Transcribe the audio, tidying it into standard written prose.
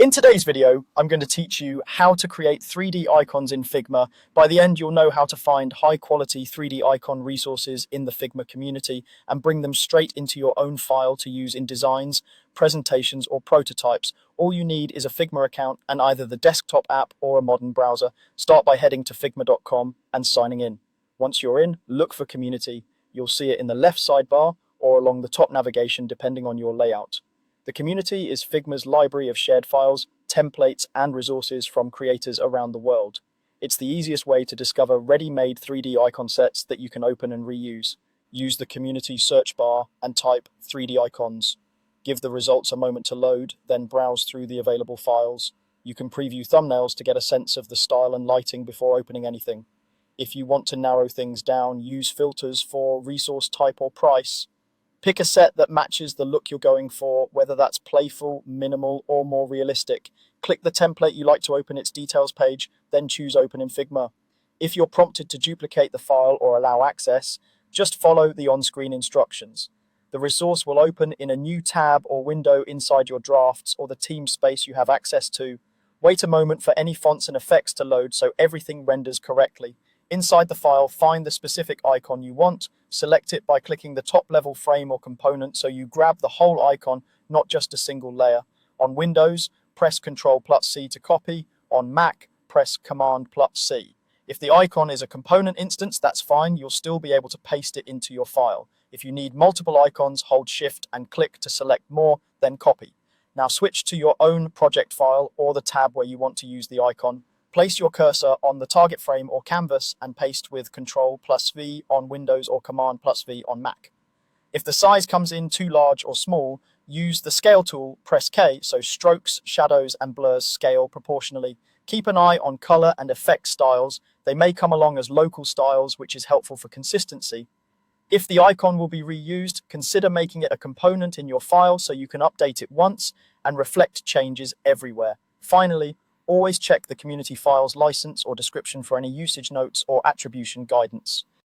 In today's video, I'm going to teach you how to create 3D icons in Figma. By the end, you'll know how to find high-quality 3D icon resources in the Figma community and bring them straight into your own file to use in designs, presentations, or prototypes. All you need is a Figma account and either the desktop app or a modern browser. Start by heading to figma.com and signing in. Once you're in, look for Community. You'll see it in the left sidebar or along the top navigation, depending on your layout. The community is Figma's library of shared files, templates, and resources from creators around the world. It's the easiest way to discover ready-made 3D icon sets that you can open and reuse. Use the community search bar and type 3D icons. Give the results a moment to load, then browse through the available files. You can preview thumbnails to get a sense of the style and lighting before opening anything. If you want to narrow things down, use filters for resource type or price. Pick a set that matches the look you're going for, whether that's playful, minimal, or more realistic. Click the template you like to open its details page, then choose Open in Figma. If you're prompted to duplicate the file or allow access, just follow the on-screen instructions. The resource will open in a new tab or window inside your drafts or the team space you have access to. Wait a moment for any fonts and effects to load so everything renders correctly. Inside the file, find the specific icon you want. Select it by clicking the top-level frame or component so you grab the whole icon, not just a single layer. On Windows, press Ctrl+C to copy. On Mac, press Command+C. If the icon is a component instance, that's fine. You'll still be able to paste it into your file. If you need multiple icons, hold Shift and click to select more, then copy. Now switch to your own project file or the tab where you want to use the icon. Place your cursor on the target frame or canvas and paste with Ctrl+V on Windows or Command+V on Mac. If the size comes in too large or small, use the Scale tool, press K, so strokes, shadows, and blurs scale proportionally. Keep an eye on color and effect styles. They may come along as local styles, which is helpful for consistency. If the icon will be reused, consider making it a component in your file so you can update it once and reflect changes everywhere. Finally, always check the community file's license or description for any usage notes or attribution guidance.